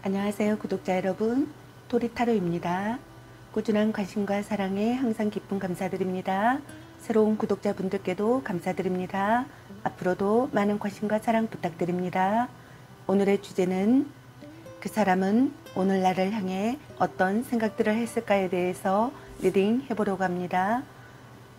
안녕하세요 구독자 여러분, 토리타로입니다. 꾸준한 관심과 사랑에 항상 기쁨 감사드립니다. 새로운 구독자분들께도 감사드립니다. 앞으로도 많은 관심과 사랑 부탁드립니다. 오늘의 주제는 그 사람은 오늘 나를 향해 어떤 생각들을 했을까에 대해서 리딩 해보려고 합니다.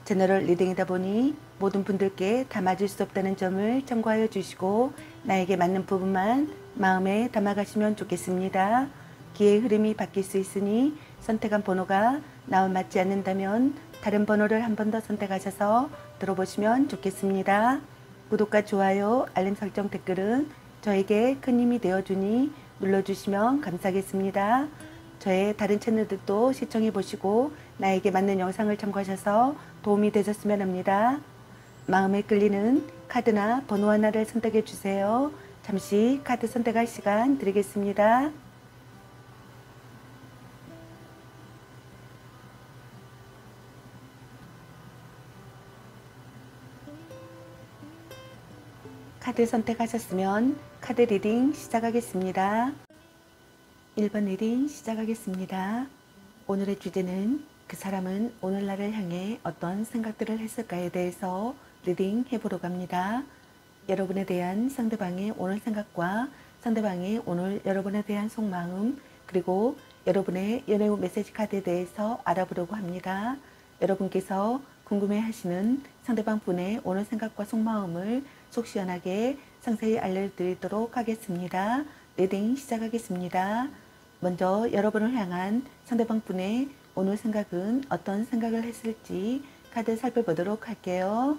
제너럴 리딩이다 보니 모든 분들께 다 맞을 수 없다는 점을 참고하여 주시고 나에게 맞는 부분만 마음에 담아가시면 좋겠습니다. 기의 흐름이 바뀔 수 있으니 선택한 번호가 나와 맞지 않는다면 다른 번호를 한 번 더 선택하셔서 들어보시면 좋겠습니다. 구독과 좋아요, 알림 설정, 댓글은 저에게 큰 힘이 되어주니 눌러주시면 감사하겠습니다. 저의 다른 채널들도 시청해 보시고 나에게 맞는 영상을 참고하셔서 도움이 되셨으면 합니다. 마음에 끌리는 카드나 번호 하나를 선택해 주세요. 잠시 카드 선택할 시간 드리겠습니다. 카드 선택하셨으면 카드 리딩 시작하겠습니다. 1번 리딩 시작하겠습니다. 오늘의 주제는 그 사람은 오늘 나를 향해 어떤 생각들을 했을까에 대해서 리딩 해보려고 합니다. 여러분에 대한 상대방의 오늘 생각과 상대방의 오늘 여러분에 대한 속마음, 그리고 여러분의 연애 메시지 카드에 대해서 알아보려고 합니다. 여러분께서 궁금해하시는 상대방 분의 오늘 생각과 속마음을 속 시원하게 상세히 알려드리도록 하겠습니다. 리딩 시작하겠습니다. 먼저 여러분을 향한 상대방 분의 오늘 생각은 어떤 생각을 했을지 카드 살펴보도록 할게요.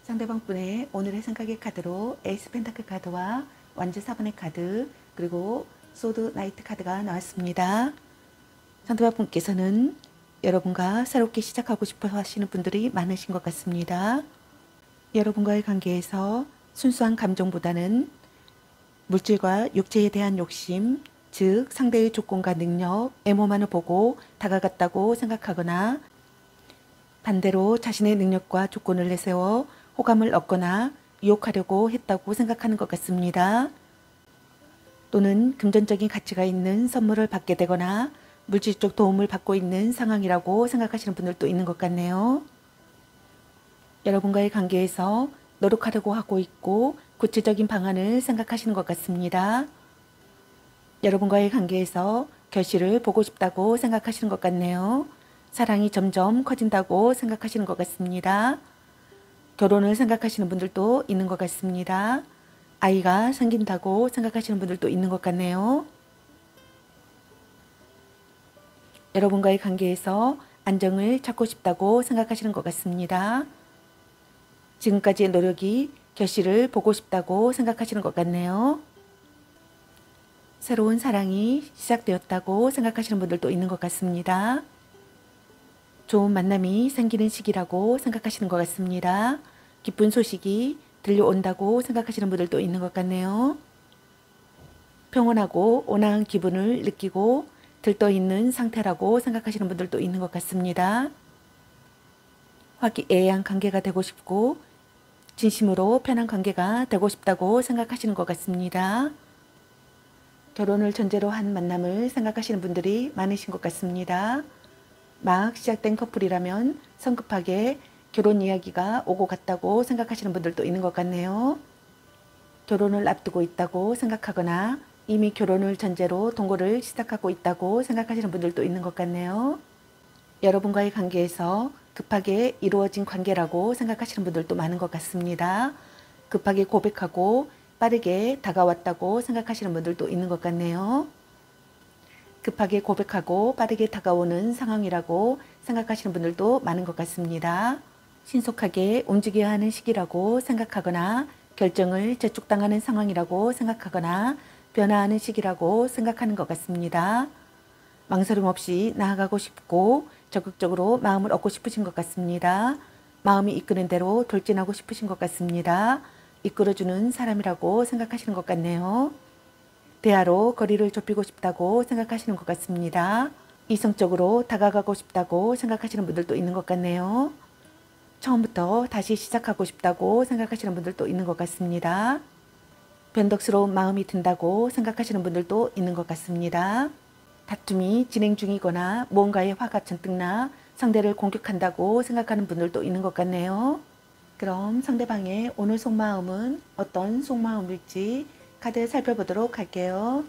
상대방 분의 오늘의 생각의 카드로 에이스 펜타클 카드와 완주 4번의 카드, 그리고 소드 나이트 카드가 나왔습니다. 상대방 분께서는 여러분과 새롭게 시작하고 싶어 하시는 분들이 많으신 것 같습니다. 여러분과의 관계에서 순수한 감정보다는 물질과 육체에 대한 욕심, 즉 상대의 조건과 능력, 외모만을 보고 다가갔다고 생각하거나 반대로 자신의 능력과 조건을 내세워 호감을 얻거나 유혹하려고 했다고 생각하는 것 같습니다. 또는 금전적인 가치가 있는 선물을 받게 되거나 물질적 도움을 받고 있는 상황이라고 생각하시는 분들도 있는 것 같네요. 여러분과의 관계에서 노력하려고 하고 있고 구체적인 방안을 생각하시는 것 같습니다. 여러분과의 관계에서 결실을 보고 싶다고 생각하시는 것 같네요. 사랑이 점점 커진다고 생각하시는 것 같습니다. 결혼을 생각하시는 분들도 있는 것 같습니다. 아이가 생긴다고 생각하시는 분들도 있는 것 같네요. 여러분과의 관계에서 안정을 찾고 싶다고 생각하시는 것 같습니다. 지금까지의 노력이 결실을 보고 싶다고 생각하시는 것 같네요. 새로운 사랑이 시작되었다고 생각하시는 분들도 있는 것 같습니다. 좋은 만남이 생기는 시기라고 생각하시는 것 같습니다. 기쁜 소식이 들려온다고 생각하시는 분들도 있는 것 같네요. 평온하고 온화한 기분을 느끼고 들떠있는 상태라고 생각하시는 분들도 있는 것 같습니다. 화기애애한 관계가 되고 싶고 진심으로 편한 관계가 되고 싶다고 생각하시는 것 같습니다. 결혼을 전제로 한 만남을 생각하시는 분들이 많으신 것 같습니다. 막 시작된 커플이라면 성급하게 결혼 이야기가 오고 갔다고 생각하시는 분들도 있는 것 같네요. 결혼을 앞두고 있다고 생각하거나 이미 결혼을 전제로 동거를 시작하고 있다고 생각하시는 분들도 있는 것 같네요. 여러분과의 관계에서 급하게 이루어진 관계라고 생각하시는 분들도 많은 것 같습니다. 급하게 고백하고 빠르게 다가왔다고 생각하시는 분들도 있는 것 같네요. 급하게 고백하고 빠르게 다가오는 상황이라고 생각하시는 분들도 많은 것 같습니다. 신속하게 움직여야 하는 시기라고 생각하거나 결정을 재촉당하는 상황이라고 생각하거나 변화하는 시기라고 생각하는 것 같습니다. 망설임 없이 나아가고 싶고 적극적으로 마음을 얻고 싶으신 것 같습니다. 마음이 이끄는 대로 돌진하고 싶으신 것 같습니다. 이끌어주는 사람이라고 생각하시는 것 같네요. 대화로 거리를 좁히고 싶다고 생각하시는 것 같습니다. 이성적으로 다가가고 싶다고 생각하시는 분들도 있는 것 같네요. 처음부터 다시 시작하고 싶다고 생각하시는 분들도 있는 것 같습니다. 변덕스러운 마음이 든다고 생각하시는 분들도 있는 것 같습니다. 다툼이 진행 중이거나 무언가에 화가 잔뜩 나 상대를 공격한다고 생각하는 분들도 있는 것 같네요. 그럼 상대방의 오늘 속마음은 어떤 속마음일지 카드 살펴보도록 할게요.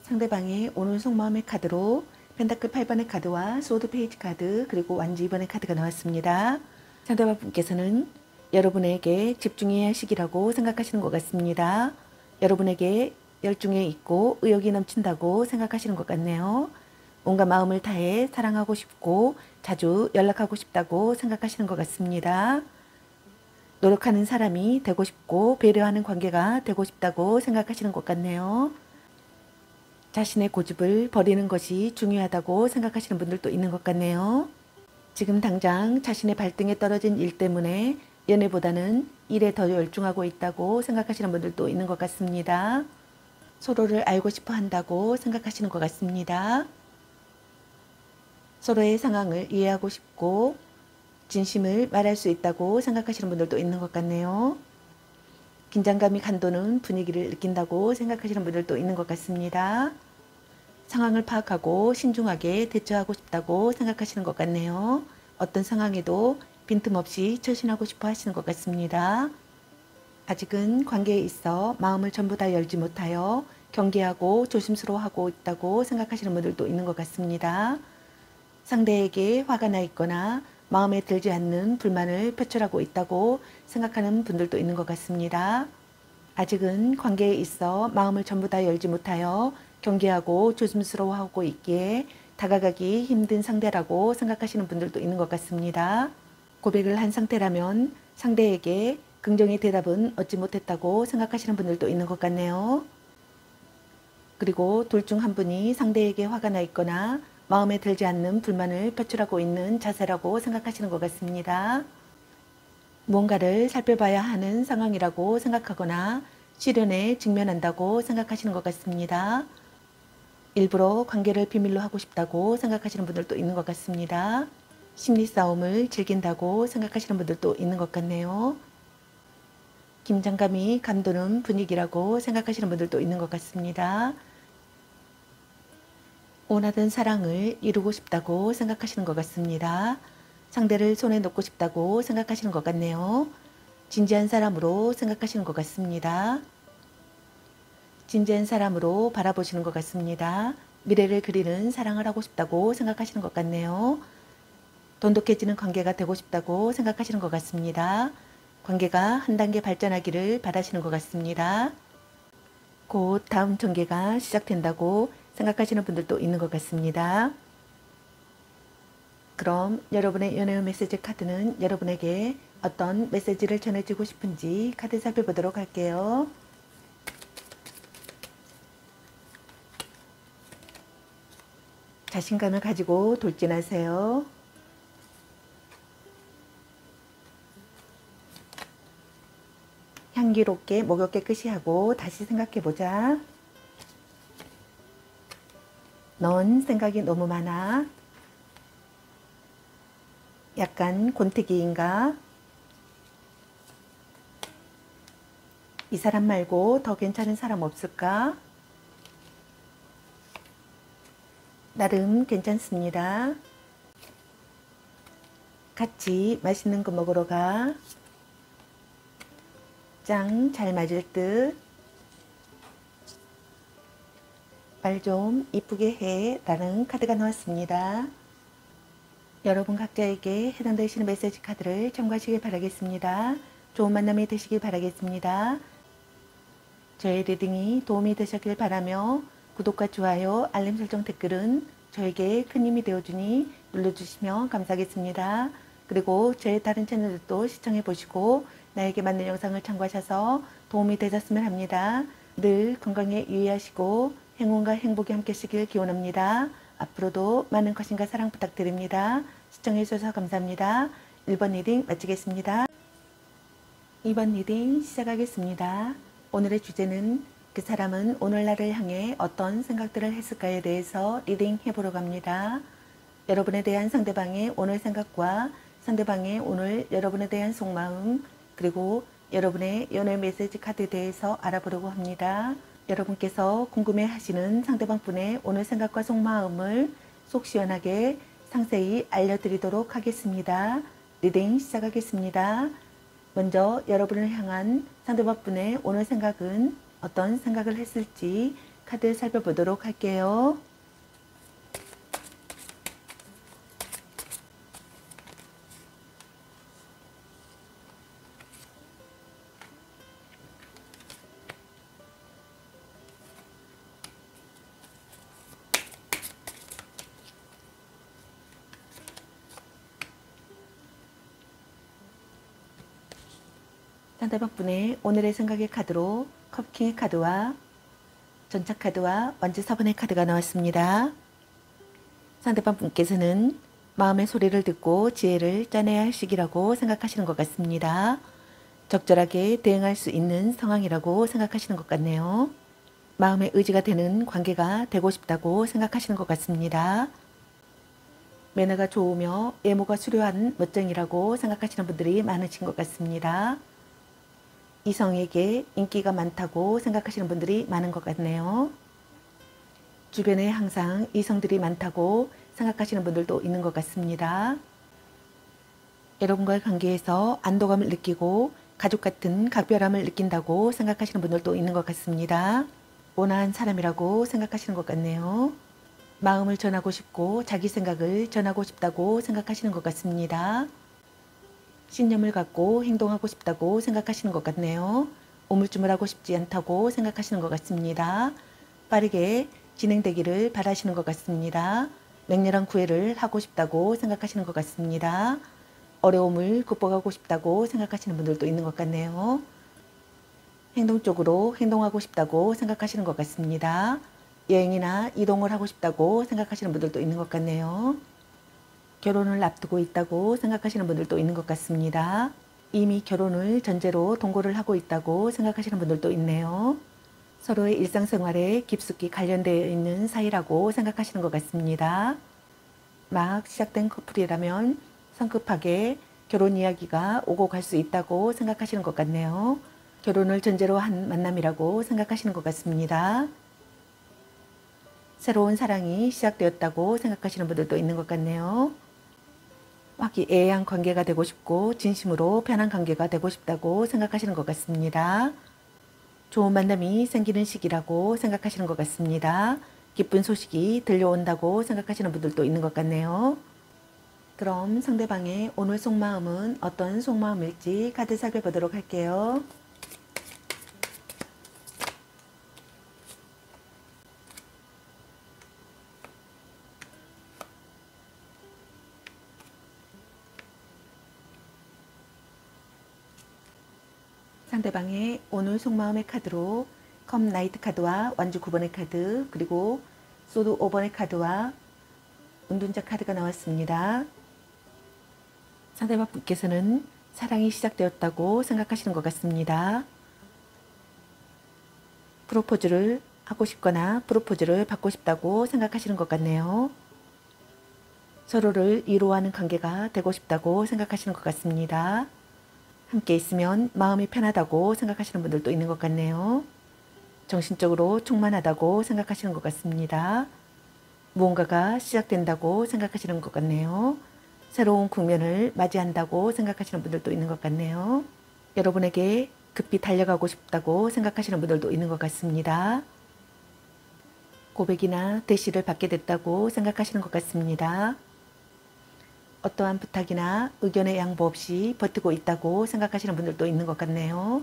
상대방의 오늘 속마음의 카드로 펜타클 8번의 카드와 소드 페이지 카드 그리고 완지 2번의 카드가 나왔습니다. 상대방 분께서는 여러분에게 집중해야 할 시기라고 생각하시는 것 같습니다. 여러분에게 열중해 있고 의욕이 넘친다고 생각하시는 것 같네요. 온갖 마음을 다해 사랑하고 싶고 자주 연락하고 싶다고 생각하시는 것 같습니다. 노력하는 사람이 되고 싶고 배려하는 관계가 되고 싶다고 생각하시는 것 같네요. 자신의 고집을 버리는 것이 중요하다고 생각하시는 분들도 있는 것 같네요. 지금 당장 자신의 발등에 떨어진 일 때문에 연애보다는 일에 더 열중하고 있다고 생각하시는 분들도 있는 것 같습니다. 서로를 알고 싶어 한다고 생각하시는 것 같습니다. 서로의 상황을 이해하고 싶고 진심을 말할 수 있다고 생각하시는 분들도 있는 것 같네요. 긴장감이 감도는 분위기를 느낀다고 생각하시는 분들도 있는 것 같습니다. 상황을 파악하고 신중하게 대처하고 싶다고 생각하시는 것 같네요. 어떤 상황에도 빈틈없이 처신하고 싶어 하시는 것 같습니다. 아직은 관계에 있어 마음을 전부 다 열지 못하여 경계하고 조심스러워하고 있다고 생각하시는 분들도 있는 것 같습니다. 상대에게 화가 나 있거나 마음에 들지 않는 불만을 표출하고 있다고 생각하는 분들도 있는 것 같습니다. 아직은 관계에 있어 마음을 전부 다 열지 못하여 경계하고 조심스러워하고 있기에 다가가기 힘든 상대라고 생각하시는 분들도 있는 것 같습니다. 고백을 한 상태라면 상대에게 긍정의 대답은 얻지 못했다고 생각하시는 분들도 있는 것 같네요. 그리고 둘 중 한 분이 상대에게 화가 나 있거나 마음에 들지 않는 불만을 표출하고 있는 자세라고 생각하시는 것 같습니다. 무언가를 살펴봐야 하는 상황이라고 생각하거나 시련에 직면한다고 생각하시는 것 같습니다. 일부러 관계를 비밀로 하고 싶다고 생각하시는 분들도 있는 것 같습니다. 심리 싸움을 즐긴다고 생각하시는 분들도 있는 것 같네요. 긴장감이 감도는 분위기라고 생각하시는 분들도 있는 것 같습니다. 원하던 사랑을 이루고 싶다고 생각하시는 것 같습니다. 상대를 손에 놓고 싶다고 생각하시는 것 같네요. 진지한 사람으로 생각하시는 것 같습니다. 진지한 사람으로 바라보시는 것 같습니다. 미래를 그리는 사랑을 하고 싶다고 생각하시는 것 같네요. 돈독해지는 관계가 되고 싶다고 생각하시는 것 같습니다. 관계가 한 단계 발전하기를 바라시는 것 같습니다. 곧 다음 전개가 시작된다고 생각하시는 분들도 있는 것 같습니다. 그럼 여러분의 연애 메시지 카드는 여러분에게 어떤 메시지를 전해주고 싶은지 카드 살펴보도록 할게요. 자신감을 가지고 돌진하세요. 향기롭게 목욕 깨끗이 하고 다시 생각해보자. 넌 생각이 너무 많아. 약간 곤태기인가? 이 사람 말고 더 괜찮은 사람 없을까? 나름 괜찮습니다. 같이 맛있는 거 먹으러 가. 짱 잘 맞을 듯. 말 좀 이쁘게 해 라는 카드가 나왔습니다. 여러분 각자에게 해당되시는 메시지 카드를 참고하시길 바라겠습니다. 좋은 만남이 되시길 바라겠습니다. 저의 리딩이 도움이 되셨길 바라며 구독과 좋아요, 알림 설정, 댓글은 저에게 큰 힘이 되어주니 눌러주시면 감사하겠습니다. 그리고 제 다른 채널도 시청해 보시고 나에게 맞는 영상을 참고하셔서 도움이 되셨으면 합니다. 늘 건강에 유의하시고 행운과 행복이 함께 하시길 기원합니다. 앞으로도 많은 관심과 사랑 부탁드립니다. 시청해 주셔서 감사합니다. 1번 리딩 마치겠습니다. 2번 리딩 시작하겠습니다. 오늘의 주제는 그 사람은 오늘 나를 향해 어떤 생각들을 했을까에 대해서 리딩 해보려고 합니다. 여러분에 대한 상대방의 오늘 생각과 상대방의 오늘 여러분에 대한 속마음, 그리고 여러분의 연애 메시지 카드에 대해서 알아보려고 합니다. 여러분께서 궁금해 하시는 상대방 분의 오늘 생각과 속마음을 속 시원하게 상세히 알려드리도록 하겠습니다. 리딩 시작하겠습니다. 먼저 여러분을 향한 상대방 분의 오늘 생각은 어떤 생각을 했을지 카드 살펴보도록 할게요. 상대방 분의 오늘의 생각의 카드로 컵킹의 카드와 전차 카드와 완주 4번의 카드가 나왔습니다. 상대방 분께서는 마음의 소리를 듣고 지혜를 짜내야 할 시기라고 생각하시는 것 같습니다. 적절하게 대응할 수 있는 상황이라고 생각하시는 것 같네요. 마음의 의지가 되는 관계가 되고 싶다고 생각하시는 것 같습니다. 매너가 좋으며 외모가 수려한 멋쟁이라고 생각하시는 분들이 많으신 것 같습니다. 이성에게 인기가 많다고 생각하시는 분들이 많은 것 같네요. 주변에 항상 이성들이 많다고 생각하시는 분들도 있는 것 같습니다. 여러분과의 관계에서 안도감을 느끼고 가족 같은 각별함을 느낀다고 생각하시는 분들도 있는 것 같습니다. 온화한 사람이라고 생각하시는 것 같네요. 마음을 전하고 싶고 자기 생각을 전하고 싶다고 생각하시는 것 같습니다. 신념을 갖고 행동하고 싶다고 생각하시는 것 같네요. 오물쭈물하고 싶지 않다고 생각하시는 것 같습니다. 빠르게 진행되기를 바라시는 것 같습니다. 맹렬한 구애를 하고 싶다고 생각하시는 것 같습니다. 어려움을 극복하고 싶다고 생각하시는 분들도 있는 것 같네요. 행동적으로 행동하고 싶다고 생각하시는 것 같습니다. 여행이나 이동을 하고 싶다고 생각하시는 분들도 있는 것 같네요. 결혼을 앞두고 있다고 생각하시는 분들도 있는 것 같습니다. 이미 결혼을 전제로 동거를 하고 있다고 생각하시는 분들도 있네요. 서로의 일상생활에 깊숙이 관련되어 있는 사이라고 생각하시는 것 같습니다. 막 시작된 커플이라면 성급하게 결혼 이야기가 오고 갈 수 있다고 생각하시는 것 같네요. 결혼을 전제로 한 만남이라고 생각하시는 것 같습니다. 새로운 사랑이 시작되었다고 생각하시는 분들도 있는 것 같네요. 화기애애한 관계가 되고 싶고 진심으로 편한 관계가 되고 싶다고 생각하시는 것 같습니다. 좋은 만남이 생기는 시기라고 생각하시는 것 같습니다. 기쁜 소식이 들려온다고 생각하시는 분들도 있는 것 같네요. 그럼 상대방의 오늘 속마음은 어떤 속마음일지 카드 살펴보도록 할게요. 상대방의 오늘 속마음의 카드로 컵 나이트 카드와 완주 9번의 카드, 그리고 소드 5번의 카드와 운둔자 카드가 나왔습니다. 상대방 분께서는 사랑이 시작되었다고 생각하시는 것 같습니다. 프로포즈를 하고 싶거나 프로포즈를 받고 싶다고 생각하시는 것 같네요. 서로를 위로하는 관계가 되고 싶다고 생각하시는 것 같습니다. 함께 있으면 마음이 편하다고 생각하시는 분들도 있는 것 같네요. 정신적으로 충만하다고 생각하시는 것 같습니다. 무언가가 시작된다고 생각하시는 것 같네요. 새로운 국면을 맞이한다고 생각하시는 분들도 있는 것 같네요. 여러분에게 급히 달려가고 싶다고 생각하시는 분들도 있는 것 같습니다. 고백이나 대시를 받게 됐다고 생각하시는 것 같습니다. 어떠한 부탁이나 의견의 양보 없이 버티고 있다고 생각하시는 분들도 있는 것 같네요.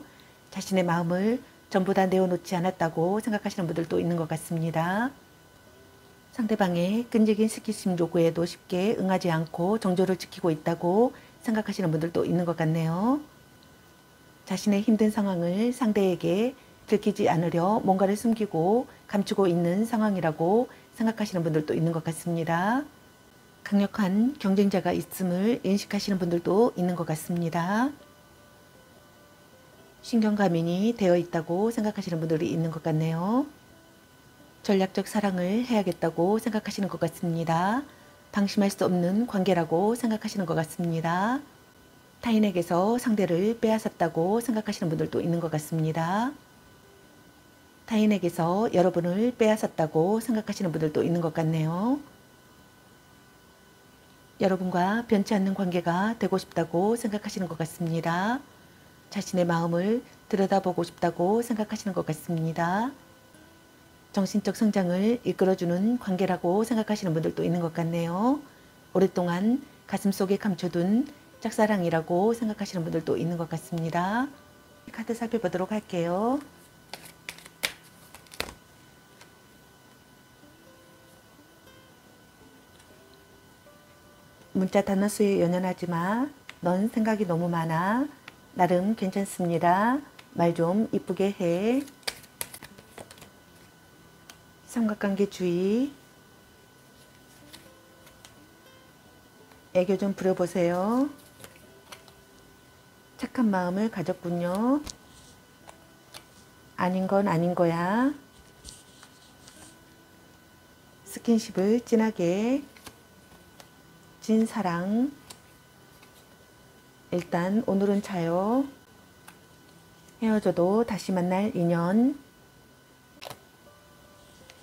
자신의 마음을 전부 다 내어놓지 않았다고 생각하시는 분들도 있는 것 같습니다. 상대방의 끈질긴 스킨십 요구에도 쉽게 응하지 않고 정조를 지키고 있다고 생각하시는 분들도 있는 것 같네요. 자신의 힘든 상황을 상대에게 들키지 않으려 뭔가를 숨기고 감추고 있는 상황이라고 생각하시는 분들도 있는 것 같습니다. 강력한 경쟁자가 있음을 인식하시는 분들도 있는 것 같습니다. 신경과민이 되어 있다고 생각하시는 분들이 있는 것 같네요. 전략적 사랑을 해야겠다고 생각하시는 것 같습니다. 방심할 수 없는 관계라고 생각하시는 것 같습니다. 타인에게서 상대를 빼앗았다고 생각하시는 분들도 있는 것 같습니다. 타인에게서 여러분을 빼앗았다고 생각하시는 분들도 있는 것 같네요. 여러분과 변치 않는 관계가 되고 싶다고 생각하시는 것 같습니다. 자신의 마음을 들여다보고 싶다고 생각하시는 것 같습니다. 정신적 성장을 이끌어주는 관계라고 생각하시는 분들도 있는 것 같네요. 오랫동안 가슴속에 감춰둔 짝사랑이라고 생각하시는 분들도 있는 것 같습니다. 카드 살펴보도록 할게요. 문자 단어 수에 연연하지 마. 넌 생각이 너무 많아. 나름 괜찮습니다. 말 좀 이쁘게 해. 삼각관계 주의. 애교 좀 부려보세요. 착한 마음을 가졌군요. 아닌 건 아닌 거야. 스킨십을 진하게. 진 사랑. 일단 오늘은 자요. 헤어져도 다시 만날 인연.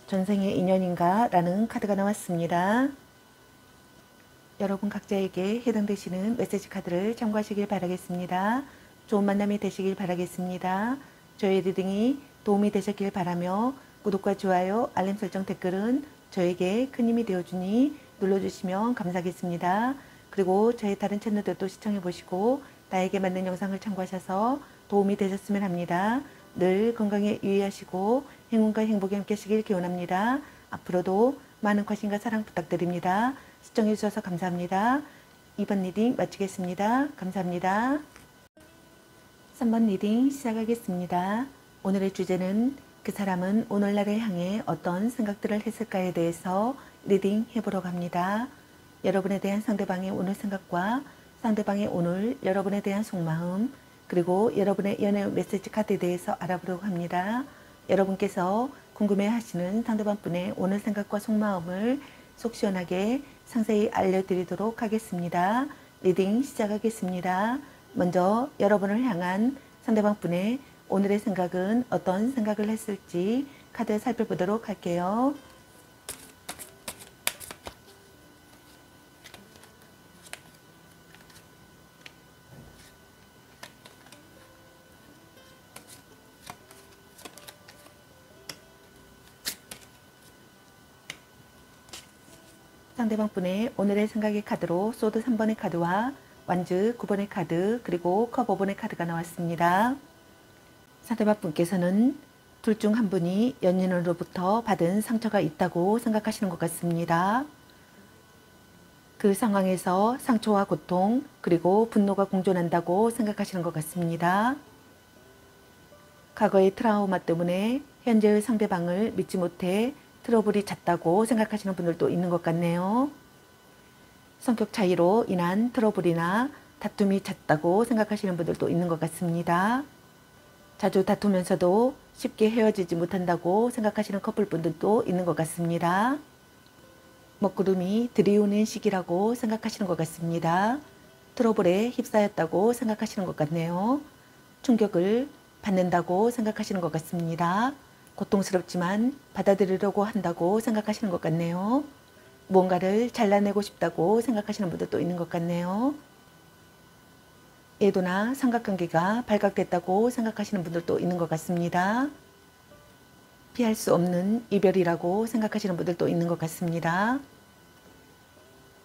전생의 인연인가? 라는 카드가 나왔습니다. 여러분 각자에게 해당되시는 메시지 카드를 참고하시길 바라겠습니다. 좋은 만남이 되시길 바라겠습니다. 저의 리딩이 도움이 되셨길 바라며 구독과 좋아요, 알림 설정, 댓글은 저에게 큰 힘이 되어주니 눌러주시면 감사하겠습니다. 그리고 저의 다른 채널들도 시청해 보시고 나에게 맞는 영상을 참고하셔서 도움이 되셨으면 합니다. 늘 건강에 유의하시고 행운과 행복이 함께 하시길 기원합니다. 앞으로도 많은 관심과 사랑 부탁드립니다. 시청해 주셔서 감사합니다. 2번 리딩 마치겠습니다. 감사합니다. 3번 리딩 시작하겠습니다. 오늘의 주제는 그 사람은 오늘날을 향해 어떤 생각들을 했을까에 대해서 리딩 해보려고 합니다. 여러분에 대한 상대방의 오늘 생각과 상대방의 오늘 여러분에 대한 속마음, 그리고 여러분의 연애 메시지 카드에 대해서 알아보려고 합니다. 여러분께서 궁금해하시는 상대방 분의 오늘 생각과 속마음을 속 시원하게 상세히 알려드리도록 하겠습니다. 리딩 시작하겠습니다. 먼저 여러분을 향한 상대방 분의 오늘의 생각은 어떤 생각을 했을지 카드 살펴보도록 할게요. 상대방 분의 오늘의 생각의 카드로 소드 3번의 카드와 완즈 9번의 카드, 그리고 컵 5번의 카드가 나왔습니다. 상대방 분께서는 둘 중 한 분이 연인으로부터 받은 상처가 있다고 생각하시는 것 같습니다. 그 상황에서 상처와 고통, 그리고 분노가 공존한다고 생각하시는 것 같습니다. 과거의 트라우마 때문에 현재의 상대방을 믿지 못해 트러블이 잦다고 생각하시는 분들도 있는 것 같네요. 성격 차이로 인한 트러블이나 다툼이 잦다고 생각하시는 분들도 있는 것 같습니다. 자주 다투면서도 쉽게 헤어지지 못한다고 생각하시는 커플분들도 있는 것 같습니다. 먹구름이 들이오는 시기라고 생각하시는 것 같습니다. 트러블에 휩싸였다고 생각하시는 것 같네요. 충격을 받는다고 생각하시는 것 같습니다. 고통스럽지만 받아들이려고 한다고 생각하시는 것 같네요. 무언가를 잘라내고 싶다고 생각하시는 분들도 있는 것 같네요. 애도나 삼각관계가 발각됐다고 생각하시는 분들도 있는 것 같습니다. 피할 수 없는 이별이라고 생각하시는 분들도 있는 것 같습니다.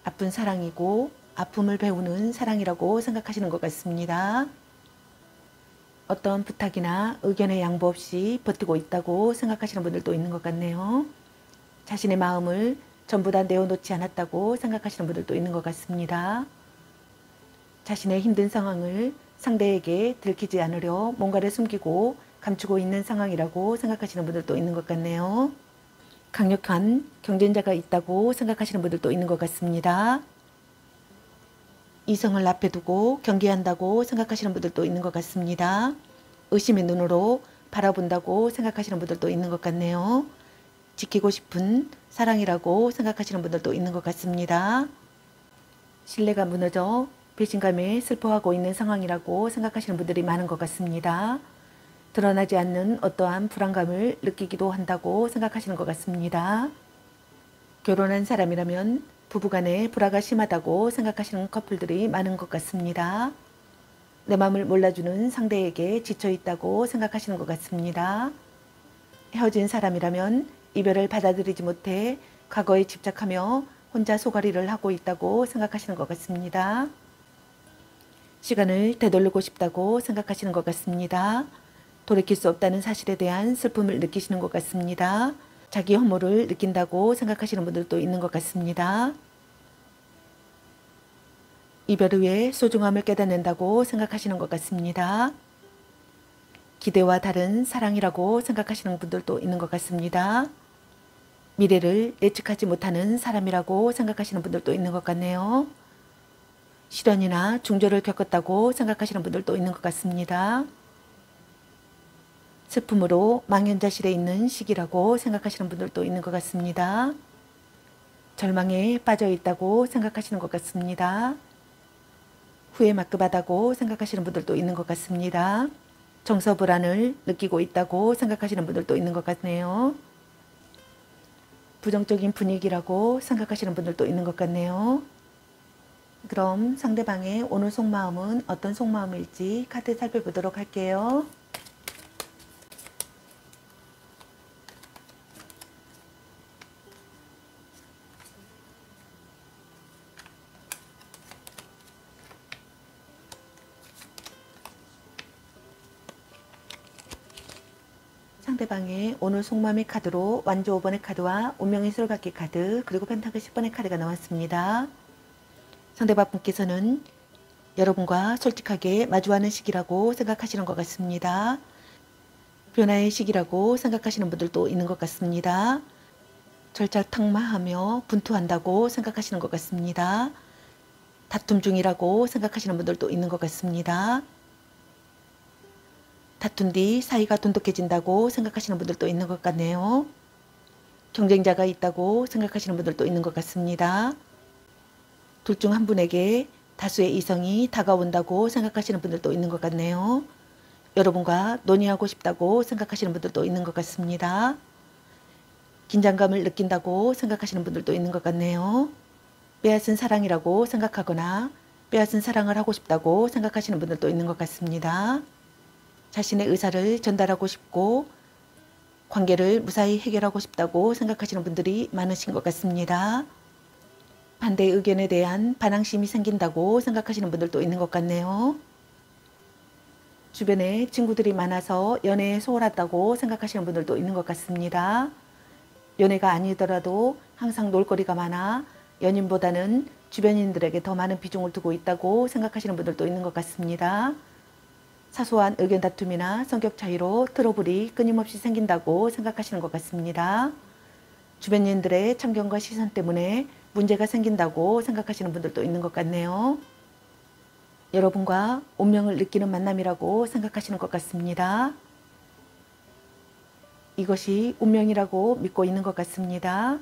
아픈 사랑이고 아픔을 배우는 사랑이라고 생각하시는 것 같습니다. 어떤 부탁이나 의견에 양보 없이 버티고 있다고 생각하시는 분들도 있는 것 같네요. 자신의 마음을 전부 다 내어놓지 않았다고 생각하시는 분들도 있는 것 같습니다. 자신의 힘든 상황을 상대에게 들키지 않으려 뭔가를 숨기고 감추고 있는 상황이라고 생각하시는 분들도 있는 것 같네요. 강력한 경쟁자가 있다고 생각하시는 분들도 있는 것 같습니다. 이성을 앞에 두고 경계한다고 생각하시는 분들도 있는 것 같습니다. 의심의 눈으로 바라본다고 생각하시는 분들도 있는 것 같네요. 지키고 싶은 사랑이라고 생각하시는 분들도 있는 것 같습니다. 신뢰가 무너져 배신감에 슬퍼하고 있는 상황이라고 생각하시는 분들이 많은 것 같습니다. 드러나지 않는 어떠한 불안감을 느끼기도 한다고 생각하시는 것 같습니다. 결혼한 사람이라면 부부간의 불화가 심하다고 생각하시는 커플들이 많은 것 같습니다. 내 마음을 몰라주는 상대에게 지쳐있다고 생각하시는 것 같습니다. 헤어진 사람이라면 이별을 받아들이지 못해 과거에 집착하며 혼자 소가리를 하고 있다고 생각하시는 것 같습니다. 시간을 되돌리고 싶다고 생각하시는 것 같습니다. 돌이킬 수 없다는 사실에 대한 슬픔을 느끼시는 것 같습니다. 자기 혐오를 느낀다고 생각하시는 분들도 있는 것 같습니다. 이별 후에 소중함을 깨닫는다고 생각하시는 것 같습니다. 기대와 다른 사랑이라고 생각하시는 분들도 있는 것 같습니다. 미래를 예측하지 못하는 사람이라고 생각하시는 분들도 있는 것 같네요. 시련이나 중조를 겪었다고 생각하시는 분들도 있는 것 같습니다. 슬픔으로 망연자실해 있는 시기라고 생각하시는 분들도 있는 것 같습니다. 절망에 빠져 있다고 생각하시는 것 같습니다. 후회 막급하다고 생각하시는 분들도 있는 것 같습니다. 정서불안을 느끼고 있다고 생각하시는 분들도 있는 것 같네요. 부정적인 분위기라고 생각하시는 분들도 있는 것 같네요. 그럼 상대방의 오늘 속마음은 어떤 속마음일지 카드 살펴보도록 할게요. 상대방의 오늘 속마음의 카드로 완조 5번의 카드와 운명의 솔받기 카드 그리고 펜타클 10번의 카드가 나왔습니다. 상대방 분께서는 여러분과 솔직하게 마주하는 시기라고 생각하시는 것 같습니다. 변화의 시기라고 생각하시는 분들도 있는 것 같습니다. 절차탁마하며 분투한다고 생각하시는 것 같습니다. 다툼 중이라고 생각하시는 분들도 있는 것 같습니다. 다툰 뒤 사이가 돈독해진다고 생각하시는 분들도 있는 것 같네요. 경쟁자가 있다고 생각하시는 분들도 있는 것 같습니다. 둘 중 한 분에게 다수의 이성이 다가온다고 생각하시는 분들도 있는 것 같네요. 여러분과 논의하고 싶다고 생각하시는 분들도 있는 것 같습니다. 긴장감을 느낀다고 생각하시는 분들도 있는 것 같네요. 빼앗은 사랑이라고 생각하거나 빼앗은 사랑을 하고 싶다고 생각하시는 분들도 있는 것 같습니다. 자신의 의사를 전달하고 싶고 관계를 무사히 해결하고 싶다고 생각하시는 분들이 많으신 것 같습니다. 반대 의견에 대한 반항심이 생긴다고 생각하시는 분들도 있는 것 같네요. 주변에 친구들이 많아서 연애에 소홀하다고 생각하시는 분들도 있는 것 같습니다. 연애가 아니더라도 항상 놀거리가 많아 연인보다는 주변인들에게 더 많은 비중을 두고 있다고 생각하시는 분들도 있는 것 같습니다. 사소한 의견 다툼이나 성격 차이로 트러블이 끊임없이 생긴다고 생각하시는 것 같습니다. 주변인들의 참견과 시선 때문에 문제가 생긴다고 생각하시는 분들도 있는 것 같네요. 여러분과 운명을 느끼는 만남이라고 생각하시는 것 같습니다. 이것이 운명이라고 믿고 있는 것 같습니다.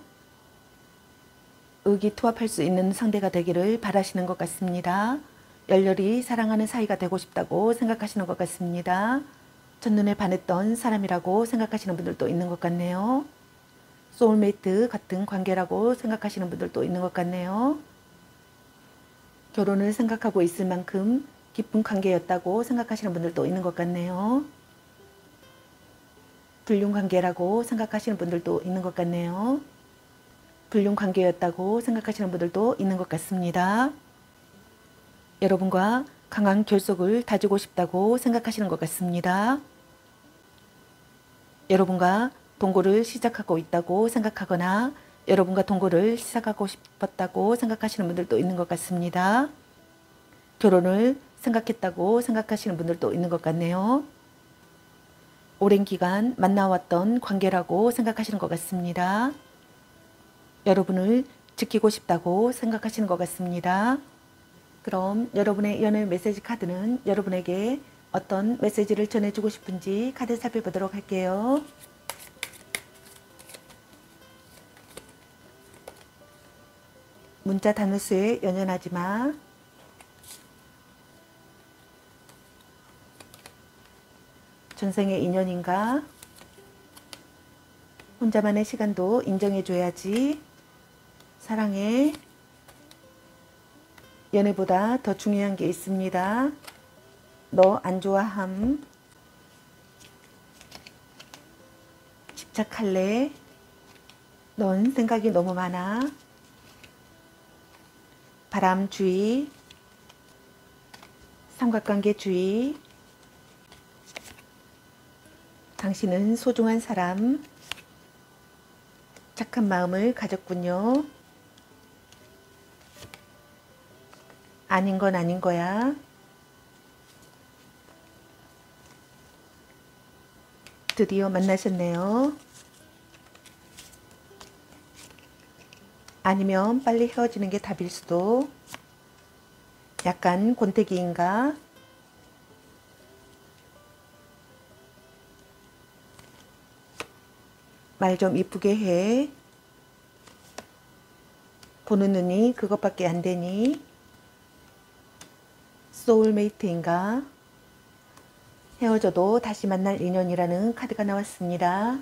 의기투합할 수 있는 상대가 되기를 바라시는 것 같습니다. 열렬히 사랑하는 사이가 되고 싶다고 생각하시는 것 같습니다. 첫눈에 반했던 사람이라고 생각하시는 분들도 있는 것 같네요. 소울메이트 같은 관계라고 생각하시는 분들도 있는 것 같네요. 결혼을 생각하고 있을 만큼 깊은 관계였다고 생각하시는 분들도 있는 것 같네요. 불륜 관계라고 생각하시는 분들도 있는 것 같네요. 불륜 관계였다고 생각하시는 분들도 있는 것 같습니다. 여러분과 강한 결속을 다지고 싶다고 생각하시는 것 같습니다. 여러분과 동거를 시작하고 있다고 생각하거나 여러분과 동거를 시작하고 싶었다고 생각하시는 분들도 있는 것 같습니다. 결혼을 생각했다고 생각하시는 분들도 있는 것 같네요. 오랜 기간 만나왔던 관계라고 생각하시는 것 같습니다. 여러분을 지키고 싶다고 생각하시는 것 같습니다. 그럼 여러분의 연애 메시지 카드는 여러분에게 어떤 메시지를 전해주고 싶은지 카드 살펴보도록 할게요. 문자 단어 수에 연연하지 마. 전생의 인연인가? 혼자만의 시간도 인정해줘야지. 사랑해. 연애보다 더 중요한 게 있습니다. 너 안 좋아함. 집착할래? 넌 생각이 너무 많아. 바람주의. 삼각관계주의. 당신은 소중한 사람. 착한 마음을 가졌군요. 아닌 건 아닌 거야. 드디어 만나셨네요. 아니면 빨리 헤어지는 게 답일 수도. 약간 권태기인가? 말 좀 이쁘게 해. 보는 눈이 그것밖에 안 되니? 소울메이트인가? 헤어져도 다시 만날 인연이라는 카드가 나왔습니다.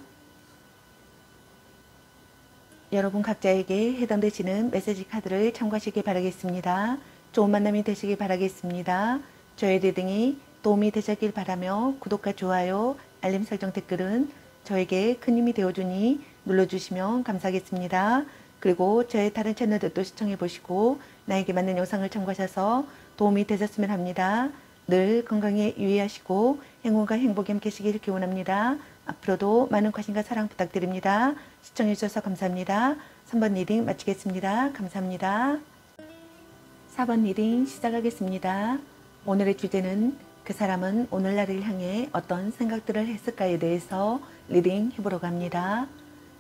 여러분 각자에게 해당되시는 메시지 카드를 참고하시기 바라겠습니다. 좋은 만남이 되시길 바라겠습니다. 저의 리딩이 도움이 되셨길 바라며 구독과 좋아요, 알림 설정 댓글은 저에게 큰 힘이 되어주니 눌러주시면 감사하겠습니다. 그리고 저의 다른 채널들도 시청해 보시고 나에게 맞는 영상을 참고하셔서 도움이 되셨으면 합니다. 늘 건강에 유의하시고 행운과 행복이 함께 하시길 기원합니다. 앞으로도 많은 관심과 사랑 부탁드립니다. 시청해 주셔서 감사합니다. 3번 리딩 마치겠습니다. 감사합니다. 4번 리딩 시작하겠습니다. 오늘의 주제는 그 사람은 오늘 나를 향해 어떤 생각들을 했을까에 대해서 리딩 해보려고 합니다.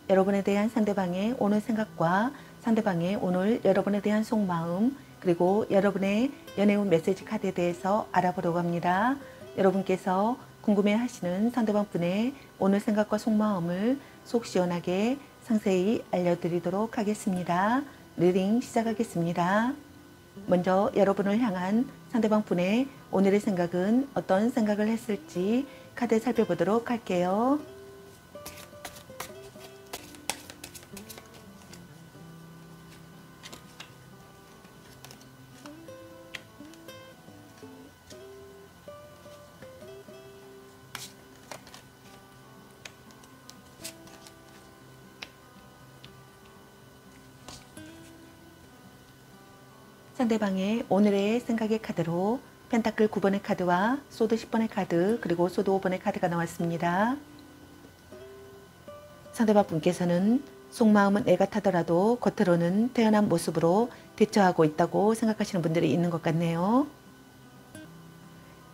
여러분에 대한 상대방의 오늘 생각과 상대방의 오늘 여러분에 대한 속마음 그리고 여러분의 연애운 메시지 카드에 대해서 알아보려고 합니다. 여러분께서 궁금해하시는 상대방 분의 오늘 생각과 속마음을 속 시원하게 상세히 알려드리도록 하겠습니다. 리딩 시작하겠습니다. 먼저 여러분을 향한 상대방 분의 오늘의 생각은 어떤 생각을 했을지 카드 살펴보도록 할게요. 상대방의 오늘의 생각의 카드로 펜타클 9번의 카드와 소드 10번의 카드 그리고 소드 5번의 카드가 나왔습니다. 상대방 분께서는 속마음은 애 같아더라도 겉으로는 태연한 모습으로 대처하고 있다고 생각하시는 분들이 있는 것 같네요.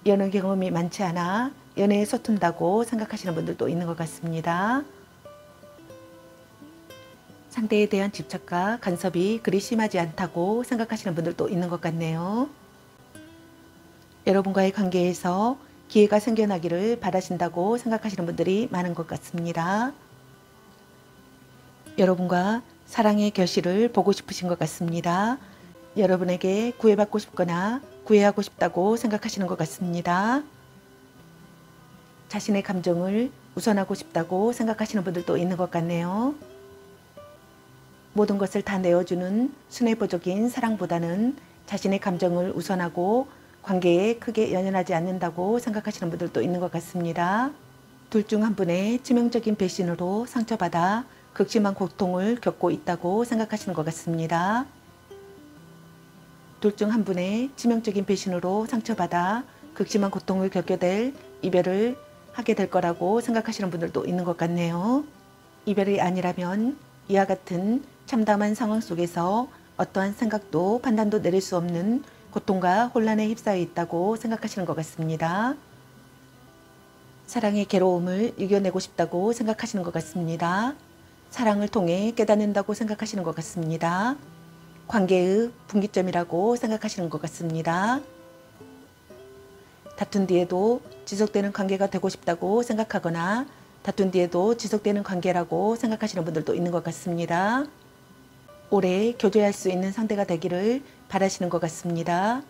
연애 경험이 많지 않아 연애에 서툰다고 생각하시는 분들도 있는 것 같습니다. 상대에 대한 집착과 간섭이 그리 심하지 않다고 생각하시는 분들도 있는 것 같네요. 여러분과의 관계에서 기회가 생겨나기를 바라신다고 생각하시는 분들이 많은 것 같습니다. 여러분과 사랑의 결실을 보고 싶으신 것 같습니다. 여러분에게 구애받고 싶거나 구애하고 싶다고 생각하시는 것 같습니다. 자신의 감정을 우선하고 싶다고 생각하시는 분들도 있는 것 같네요. 모든 것을 다 내어주는 순애보적인 사랑보다는 자신의 감정을 우선하고 관계에 크게 연연하지 않는다고 생각하시는 분들도 있는 것 같습니다. 둘 중 한 분의 치명적인 배신으로 상처받아 극심한 고통을 겪고 있다고 생각하시는 것 같습니다. 둘 중 한 분의 치명적인 배신으로 상처받아 극심한 고통을 겪게 될 이별을 하게 될 거라고 생각하시는 분들도 있는 것 같네요. 이별이 아니라면 이와 같은 참담한 상황 속에서 어떠한 생각도 판단도 내릴 수 없는 고통과 혼란에 휩싸여 있다고 생각하시는 것 같습니다. 사랑의 괴로움을 이겨내고 싶다고 생각하시는 것 같습니다. 사랑을 통해 깨닫는다고 생각하시는 것 같습니다. 관계의 분기점이라고 생각하시는 것 같습니다. 다툰 뒤에도 지속되는 관계가 되고 싶다고 생각하거나 다툰 뒤에도 지속되는 관계라고 생각하시는 분들도 있는 것 같습니다. 오래 교제할 수 있는 상대가 되기를 바라시는 것 같습니다.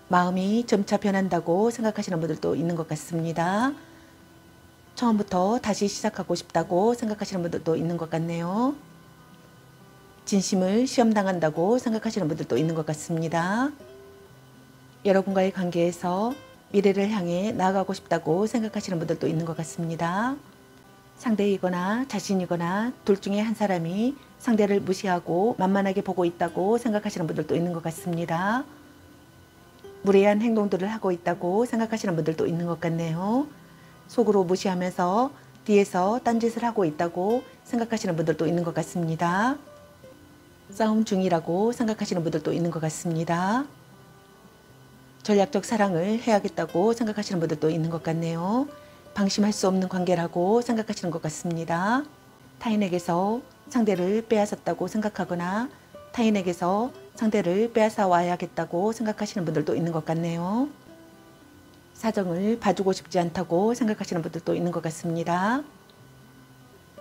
마음이 점차 변한다고 생각하시는 분들도 있는 것 같습니다. 처음부터 다시 시작하고 싶다고 생각하시는 분들도 있는 것 같네요. 진심을 시험당한다고 생각하시는 분들도 있는 것 같습니다. 여러분과의 관계에서 미래를 향해 나아가고 싶다고 생각하시는 분들도 있는 것 같습니다. 상대이거나 자신이거나 둘 중에 한 사람이 상대를 무시하고 만만하게 보고 있다고 생각하시는 분들도 있는 것 같습니다. 무례한 행동들을 하고 있다고 생각하시는 분들도 있는 것 같네요. 속으로 무시하면서 뒤에서 딴짓을 하고 있다고 생각하시는 분들도 있는 것 같습니다. 싸움 중이라고 생각하시는 분들도 있는 것 같습니다. 전략적 사랑을 해야겠다고 생각하시는 분들도 있는 것 같네요. 방심할 수 없는 관계라고 생각하시는 것 같습니다. 타인에게서 상대를 빼앗았다고 생각하거나 타인에게서 상대를 빼앗아 와야겠다고 생각하시는 분들도 있는 것 같네요. 사정을 봐주고 싶지 않다고 생각하시는 분들도 있는 것 같습니다.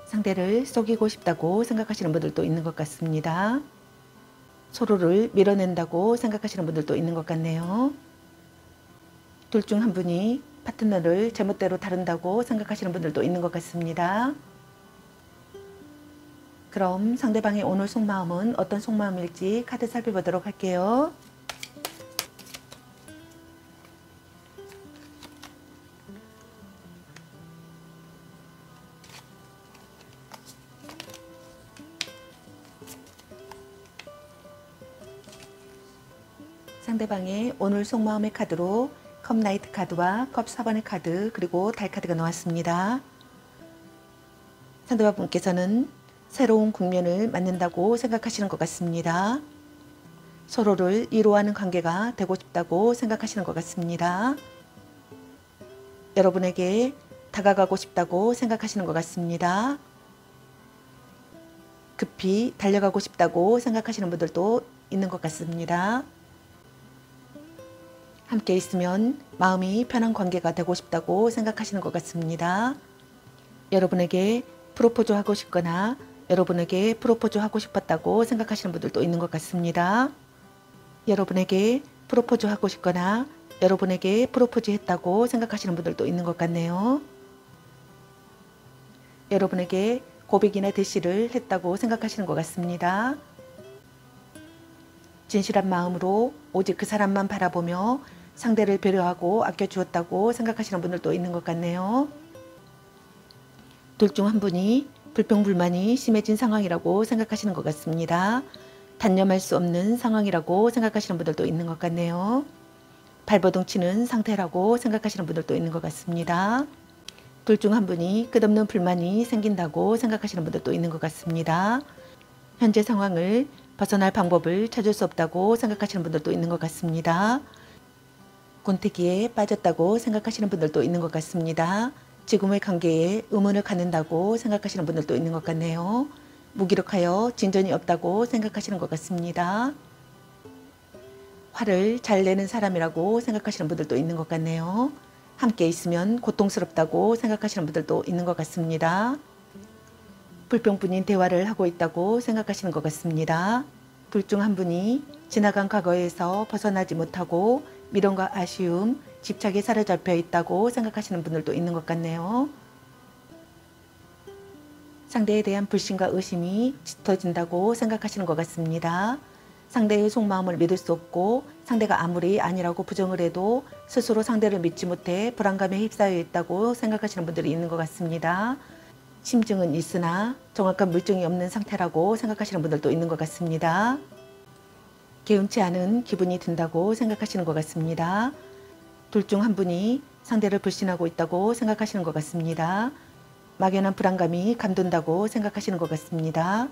상대를 속이고 싶다고 생각하시는 분들도 있는 것 같습니다. 서로를 밀어낸다고 생각하시는 분들도 있는 것 같네요. 둘 중 한 분이 파트너를 제멋대로 다룬다고 생각하시는 분들도 있는 것 같습니다. 그럼 상대방의 오늘 속마음은 어떤 속마음일지 카드 살펴보도록 할게요. 상대방의 오늘 속마음의 카드로 컵 나이트 카드와 컵 4번의 카드 그리고 달 카드가 나왔습니다. 상대방분께서는 새로운 국면을 맞는다고 생각하시는 것 같습니다. 서로를 이로하는 관계가 되고 싶다고 생각하시는 것 같습니다. 여러분에게 다가가고 싶다고 생각하시는 것 같습니다. 급히 달려가고 싶다고 생각하시는 분들도 있는 것 같습니다. 함께 있으면 마음이 편한 관계가 되고 싶다고 생각하시는 것 같습니다. 여러분에게 프로포즈 하고 싶거나 여러분에게 프로포즈 하고 싶었다고 생각하시는 분들도 있는 것 같습니다. 여러분에게 프로포즈 하고 싶거나 여러분에게 프로포즈 했다고 생각하시는 분들도 있는 것 같네요. 여러분에게 고백이나 대시를 했다고 생각하시는 것 같습니다. 진실한 마음으로 오직 그 사람만 바라보며 상대를 배려하고 아껴주었다고 생각하시는 분들도 있는 것 같네요. 둘 중 한 분이 불평불만이 심해진 상황이라고 생각하시는 것 같습니다. 단념할 수 없는 상황이라고 생각하시는 분들도 있는 것 같네요. 발버둥 치는 상태라고 생각하시는 분들도 있는 것 같습니다. 둘 중 한 분이 끝없는 불만이 생긴다고 생각하시는 분들도 있는 것 같습니다. 현재 상황을 벗어날 방법을 찾을 수 없다고 생각하시는 분들도 있는 것 같습니다. 권태기에 빠졌다고 생각하시는 분들도 있는 것 같습니다. 지금의 관계에 의문을 갖는다고 생각하시는 분들도 있는 것 같네요. 무기력하여 진전이 없다고 생각하시는 것 같습니다. 화를 잘 내는 사람이라고 생각하시는 분들도 있는 것 같네요. 함께 있으면 고통스럽다고 생각하시는 분들도 있는 것 같습니다. 불평뿐인 대화를 하고 있다고 생각하시는 것 같습니다. 둘 중 한 분이 지나간 과거에서 벗어나지 못하고 미련과 아쉬움, 집착에 사로잡혀 있다고 생각하시는 분들도 있는 것 같네요. 상대에 대한 불신과 의심이 짙어진다고 생각하시는 것 같습니다. 상대의 속마음을 믿을 수 없고 상대가 아무리 아니라고 부정을 해도 스스로 상대를 믿지 못해 불안감에 휩싸여 있다고 생각하시는 분들이 있는 것 같습니다. 심증은 있으나 정확한 물증이 없는 상태라고 생각하시는 분들도 있는 것 같습니다. 개운치 않은 기분이 든다고 생각하시는 것 같습니다. 둘 중 한 분이 상대를 불신하고 있다고 생각하시는 것 같습니다. 막연한 불안감이 감돈다고 생각하시는 것 같습니다.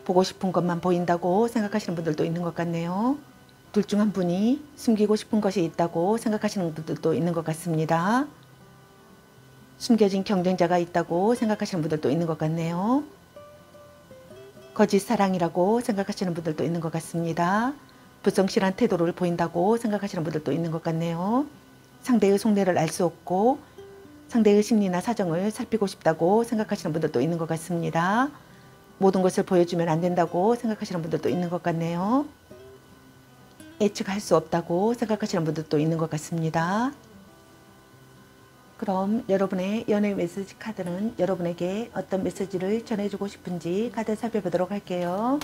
보고 싶은 것만 보인다고 생각하시는 분들도 있는 것 같네요. 둘 중 한 분이 숨기고 싶은 것이 있다고 생각하시는 분들도 있는 것 같습니다. 숨겨진 경쟁자가 있다고 생각하시는 분들도 있는 것 같네요. 거짓 사랑이라고 생각하시는 분들도 있는 것 같습니다. 불성실한 태도를 보인다고 생각하시는 분들도 있는 것 같네요. 상대의 속내를 알 수 없고 상대의 심리나 사정을 살피고 싶다고 생각하시는 분들도 있는 것 같습니다. 모든 것을 보여주면 안 된다고 생각하시는 분들도 있는 것 같네요. 예측할 수 없다고 생각하시는 분들도 있는 것 같습니다. 그럼 여러분의 연애 메시지 카드는 여러분에게 어떤 메시지를 전해주고 싶은지 카드 살펴보도록 할게요.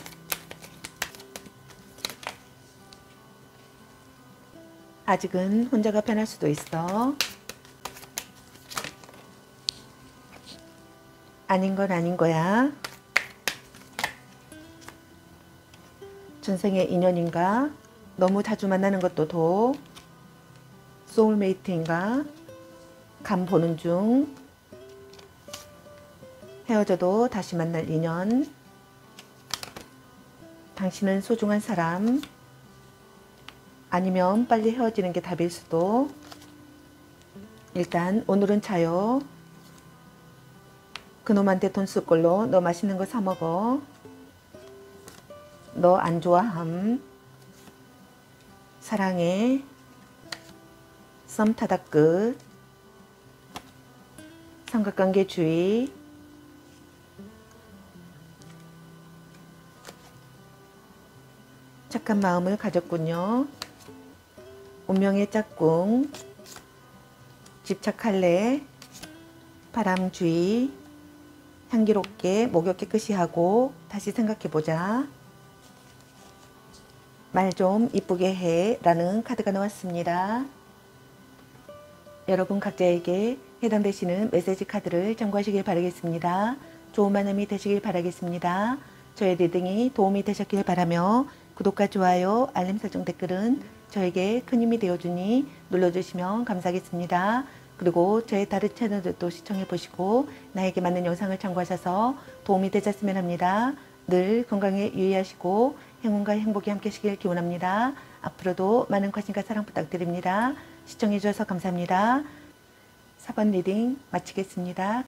아직은 혼자가 편할 수도 있어. 아닌 건 아닌 거야. 전생의 인연인가? 너무 자주 만나는 것도 도. 소울메이트인가? 간 보는 중. 헤어져도 다시 만날 인연. 당신은 소중한 사람. 아니면 빨리 헤어지는 게 답일 수도. 일단 오늘은 자요. 그놈한테 돈 쓸 걸로 너 맛있는 거 사 먹어. 너 안 좋아함. 사랑해. 썸 타다 끝. 삼각관계 주의. 착한 마음을 가졌군요. 운명의 짝꿍. 집착할래. 바람주의. 향기롭게 목욕 깨끗이 하고 다시 생각해보자. 말 좀 이쁘게 해 라는 카드가 나왔습니다. 여러분 각자에게 해당되시는 메시지 카드를 참고하시길 바라겠습니다. 좋은 만남이 되시길 바라겠습니다. 저의 리딩이 도움이 되셨길 바라며 구독과 좋아요, 알림 설정 댓글은 저에게 큰 힘이 되어주니 눌러주시면 감사하겠습니다. 그리고 저의 다른 채널들도 시청해 보시고 나에게 맞는 영상을 참고하셔서 도움이 되셨으면 합니다. 늘 건강에 유의하시고 행운과 행복이 함께 하시길 기원합니다. 앞으로도 많은 관심과 사랑 부탁드립니다. 시청해 주셔서 감사합니다. 4번 리딩 마치겠습니다.